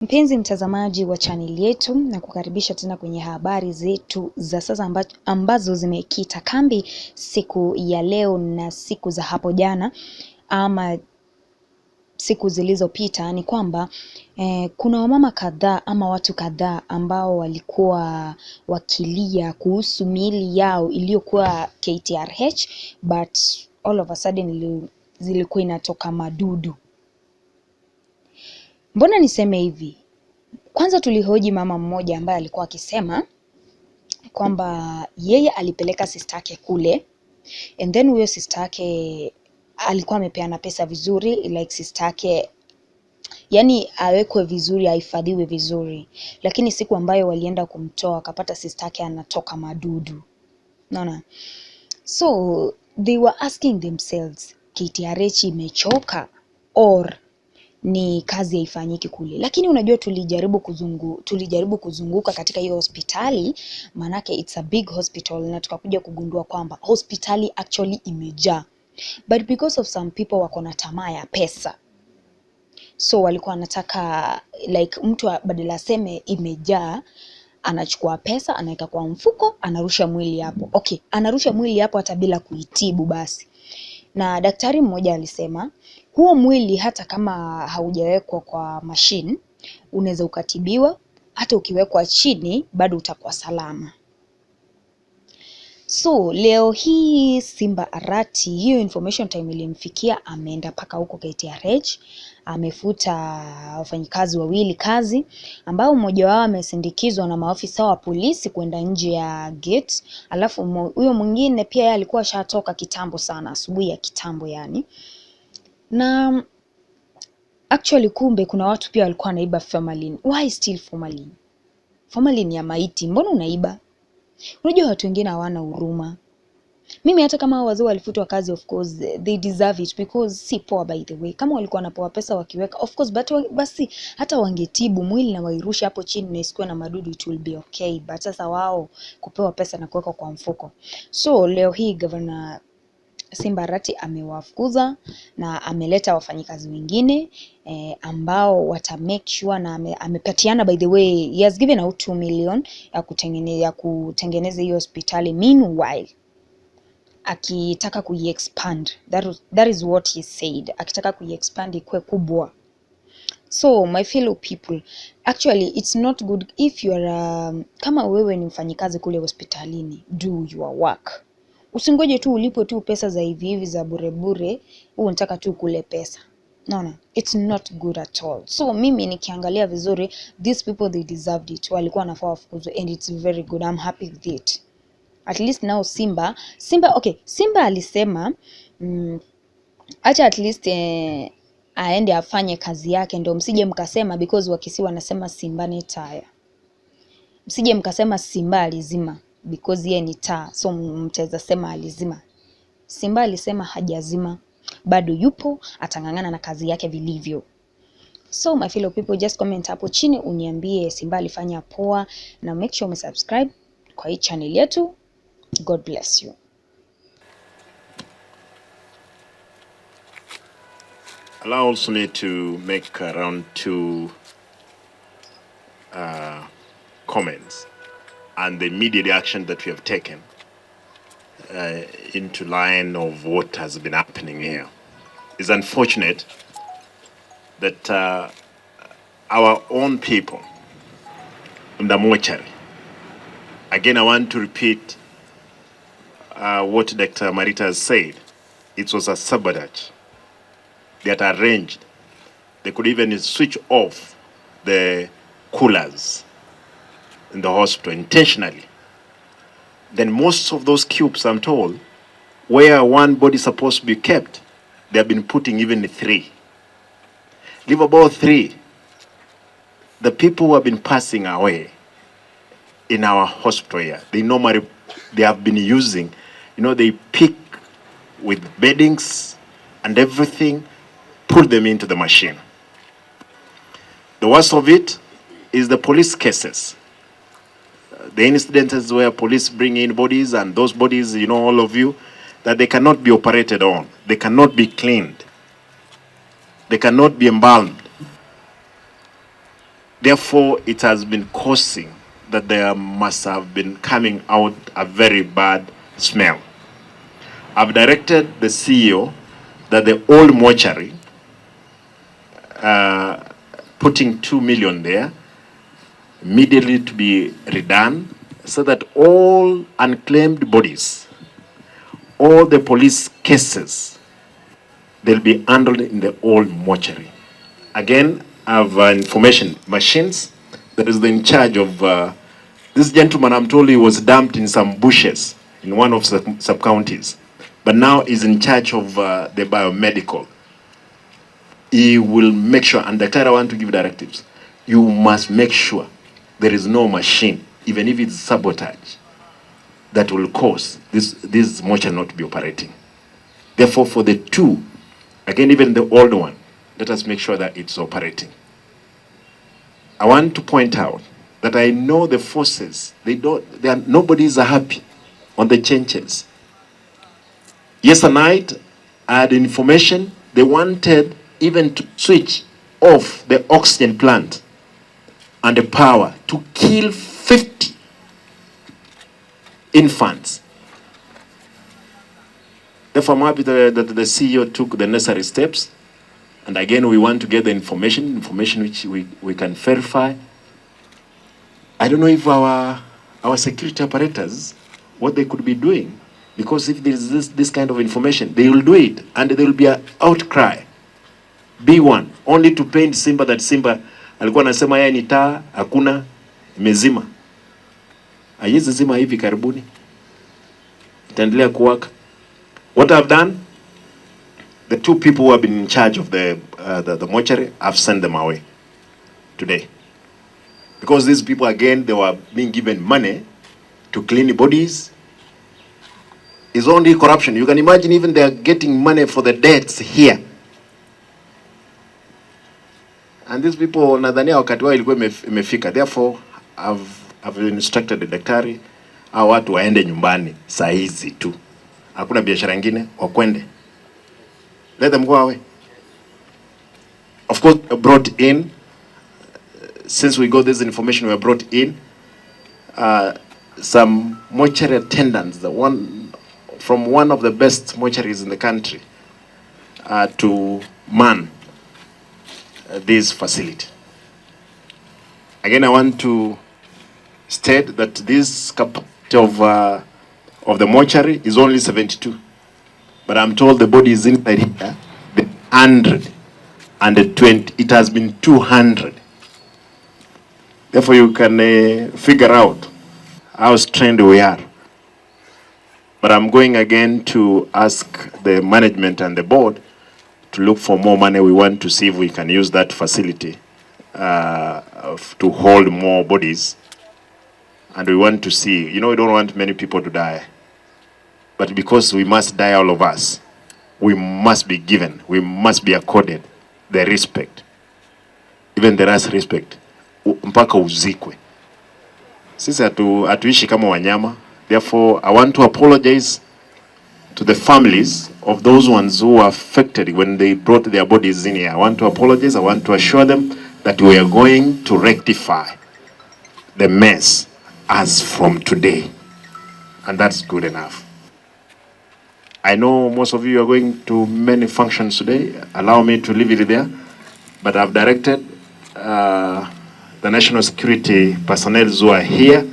Mpenzi mtazamaji wa channel yetu, na kukaribisha tena kwenye habari zetu za sasa ambazo zimekita kambi siku ya leo na siku za hapo jana ama siku zilizopita. Ni kwamba kuna wamama kadhaa ama watu kadhaa ambao walikuwa wakilia kuhusu miili yao iliyokuwa KTRH, but all of a sudden zilikuwa inatoka madudu. Mbona niseme hivi? Kwanza tulihoji mama mmoja ambaye alikuwa akisema kwamba yeye alipeleka sistake kule, and then huyo sistake alikuwa amepeana pesa vizuri, like sistake yani awekwe vizuri, ahifadhiwe vizuri, lakini siku ambayo walienda kumtoa akapata sistake anatoka madudu. Naona, so they were asking themselves, KTRH imechoka or ni kazi haifanyiki kule? Lakini unajua tulijaribu kuzunguka katika hiyo hospitali, manake it's a big hospital, na tukakuja kugundua kwamba hospitali actually imejaa, but because of some people wako na tamaa ya pesa, so walikuwa wanataka like mtu badala aseme imejaa, anachukua pesa anaweka kwa mfuko, anarusha mwili hapo. Okay, anarusha mwili hapo hata bila kuitibu basi. Na daktari mmoja alisema huo mwili hata kama haujawekwa kwa machine unaweza ukatibiwa, hata ukiwekwa chini bado utakuwa salama. So leo hii Simba Arati, hiyo information time ilimfikia, ameenda paka huko KTRH, amefuta wafanyikazi wawili kazi, ambao mmoja wao amesindikizwa na maafisa wa polisi kwenda nje ya gate, alafu huyo mwingine pia yeye alikuwa shatoka kitambo sana, asubuhi ya kitambo yani. Na actually kumbe kuna watu pia walikuwa wanaiba formalin. Why still formalin? Formalin ya maiti, mbona unaiba? Unajua watu wengine hawana huruma. Mimi hata kama wazee walifutwa kazi, of course they deserve it, because si poa by the way. Kama walikuwa wanapewa pesa wakiweka, of course, but basi hata wangetibu mwili na wairusha hapo chini na isikuwe na madudu, it will be okay. But sasa wao kupewa pesa na kuweka kwa mfuko. So leo hii Gavana Simba Arati amewafukuza na ameleta wafanyikazi wengine ambao wata make sure, na amepatiana, by the way he has given out 2 million ya kutengeneza hiyo hospitali, meanwhile akitaka kuiexpand. That is what he said, akitaka kuiexpand ikuwe kubwa. So my fellow people, actually it's not good if you are kama wewe ni mfanyikazi kule hospitalini, do your work. Usingoje tu ulipo tu pesa za hivi za bure bure, unataka tu kule pesa. No, it's not good at all. So mimi nikiangalia vizuri, these people they deserved it. Walikuwa wanafaa wafukuzwe, and it's very good. I'm happy with it. At least now Simba okay, Simba alisema acha at least aende afanye kazi yake, ndio msije mkasema because Wakisii wanasema Simba ni taya. Msije mkasema Simba alizima because yeye ni taa, so mtaweza sema alizima. Simba alisema hajazima, bado yupo, atangangana na kazi yake vilivyo. So my fellow people, just comment hapo chini uniambie Simba alifanya poa, na make sure umesubscribe kwa hii channel yetu. God bless you. I also need to make around 2 comments and the immediate action that we have taken into line of what has been happening here. It's unfortunate that our own people in the mortuary, again I want to repeat what Dr. Marita has said, it was a sabotage. They had arranged, they could even switch off the coolers in the hospital intentionally. Then most of those cubes, I'm told, where one body is supposed to be kept, they have been putting even 3. Leave about 3. The people who have been passing away in our hospital here, they have been using, they pick with beddings and everything, put them into the machine. The worst of it is the police cases. The incidents where police bring in bodies, and those bodies, all of you, that they cannot be operated on. They cannot be cleaned. They cannot be embalmed. Therefore, it has been causing that there must have been coming out a very bad smell. I've directed the CEO that the old mortuary, putting 2 million there, immediately to be redone, so that all unclaimed bodies, all the police cases, they'll be handled in the old mortuary. Again, I have information machines that is in charge of this gentleman. I'm told he was dumped in some bushes in one of the sub-counties, but now is in charge of the biomedical. He will make sure, and Dr. I want to give directives. You must make sure there is no machine, even if it's sabotage, that will cause this mortuary not to be operating. Therefore, for the two, again, even the old one, let us make sure that it's operating. I want to point out that I know the forces, nobody is happy on the changes. Yesterday night, I had information, they wanted even to switch off the oxygen plant and the power to kill 50 infants. Therefore, I'm happy that the CEO took the necessary steps. And again, we want to get the information which we can verify. I don't know if our security operators, what they could be doing, because if there is this kind of information, they will do it, and there will be an outcry. B1, only to paint Simba that Simba alikuwa anasema yeye ni taa, hakuna, imezima. Haiwezi zima hivi karibuni. Itaendelea kuwaka. What I've done, the two people who have been in charge of the mortuary, I've sent them away today. Because these people, again, they were being given money to clean the bodies. It's only corruption. You can imagine even they are getting money for the deaths here. And these people, nadhania wakati wao ilikuwa imefika. Therefore, I've instructed the daktari, hao watu waende nyumbani saa hizi tu. Hakuna biashara nyingine, wakwende. Let them go away. Of course, brought in, since we got this information, we have brought in some mortuary attendants, from one of the best mortuaries in the country, to man this facility. Again, I want to state that this capacity of the mortuary is only 72. But I'm told the body is inside here, the 120, it has been 200. Therefore, you can figure out how strained we are. But I'm going again to ask the management and the board to look for more money. We want to see if we can use that facility to hold more bodies. And we want to see, we don't want many people to die. But because we must die, all of us, we must be given, we must be accorded the respect. Even the last respect. Mpaka uzikwe. Sisi hatuishi kama wanyama. Therefore, I want to apologize to the families of those ones who were affected when they brought their bodies in here. I want to apologize. I want to assure them that we are going to rectify the mess as from today. And that's good enough. I know most of you are going to many functions today. Allow me to leave it there. But I've directed the national security personnel who are here,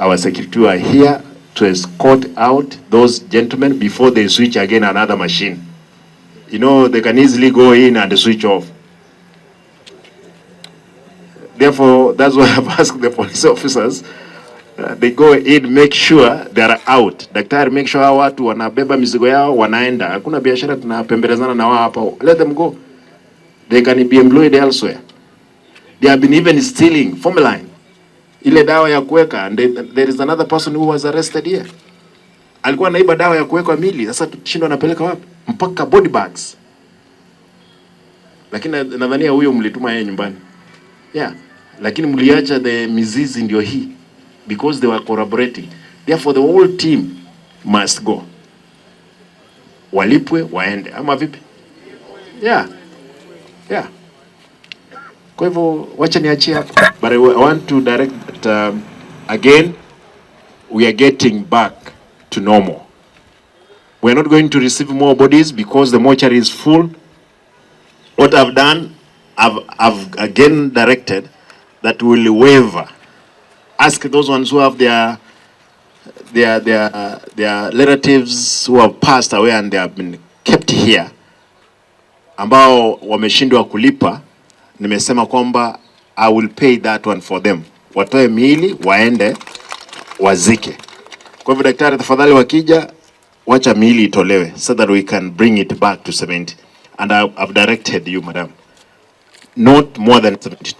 our security who are here, to escort out those gentlemen before they switch again another machine. They can easily go in and switch off. Therefore, that's why I've asked the police officers, they go in, make sure they are out. Daktari, make sure hawa watu wanabeba mizigo yao, wanaenda. Hakuna biashara tunapembelezana na wao hapa. Let them go. They can be employed elsewhere. They have been even stealing formalin. Ile dawa ya kuweka, and there is another person who was arrested here. Alikuwa naiba dawa ya kuweka mili, sasa tushindwa anapeleka wapi? Mpaka body bags. Lakini nadhania huyo mlituma yeye nyumbani. Yeah. Lakini mliacha the mizizi ndio hii, because they were collaborating. Therefore the whole team must go. Walipwe waende. Ama vipi? Yeah. Yeah. Kwa hivyo wacha niachie hapo. But I want to direct that again we are getting back to normal. We are not going to receive more bodies because the mortuary is full. What I've done, I've again directed that we'll waiver. Ask those ones who have their relatives who have passed away and they have been kept here, ambao wameshindwa kulipa. Nimesema kwamba I will pay that one for them. Watoe miili waende wazike. Kwa hivyo daktari, tafadhali wakija, wacha miili itolewe so that we can bring it back to 70. And I've directed you, madam, not more than 70.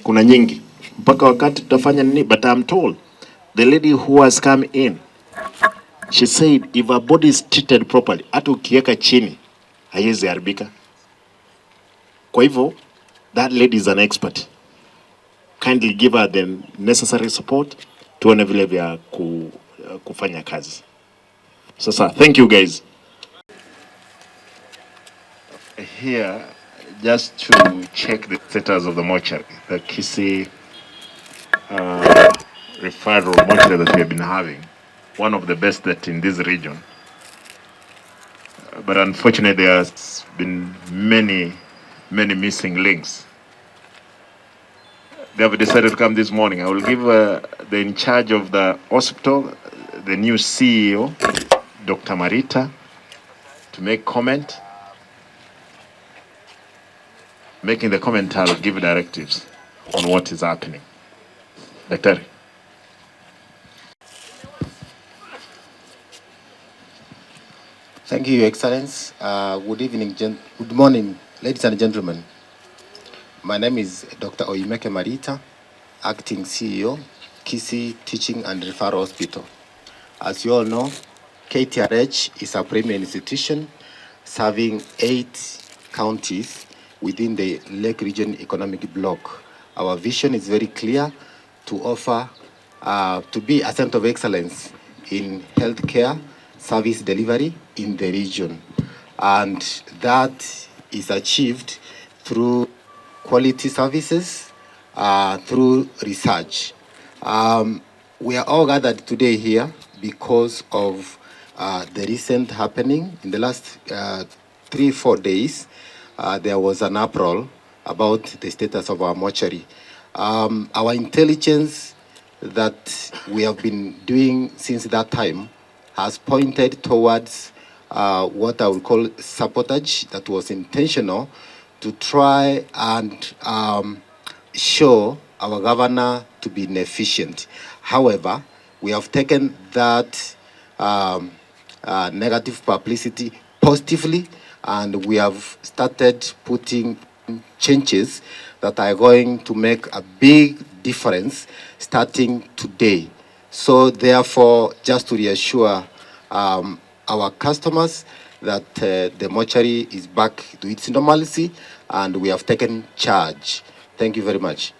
Kuna nyingi mpaka wakati tutafanya nini, but I'm told the lady who has come in, she said if a body is treated properly, hata ukiweka chini haiwezi haribika. Kwa hivyo that lady is an expert. Kindly give her the necessary support tuone vile vya kufanya kazi. Sasa, thank you guys. Here, just to check the status of the mortuary, the Kisii referral mortuary that we have been having, one of the best that in this region. But unfortunately, there has been many missing links. They have decided to come this morning. I will give the in charge of the hospital, the new CEO, Dr. Marita, to make comment. Making the comment, I'll give directives on what is happening. Doctor. Thank you, Your Excellence. Good morning, ladies and gentlemen. My name is Dr. Oyimeke Marita, Acting CEO, Kisii Teaching and Referral Hospital. As you all know, KTRH is a premier institution serving 8 counties within the Lake Region Economic Bloc. Our vision is very clear: to offer, to be a center of excellence in healthcare service delivery in the region. And that is achieved through quality services, through research. We are all gathered today here because of the recent happening. In the last 3-4 days, there was an uproar about the status of our mortuary. Our intelligence that we have been doing since that time has pointed towards what I would call sabotage that was intentional to try and show our governor to be inefficient. However, we have taken that negative publicity positively, and we have started putting changes that are going to make a big difference starting today. So therefore, just to reassure our customers that the mortuary is back to its normalcy and we have taken charge. Thank you very much.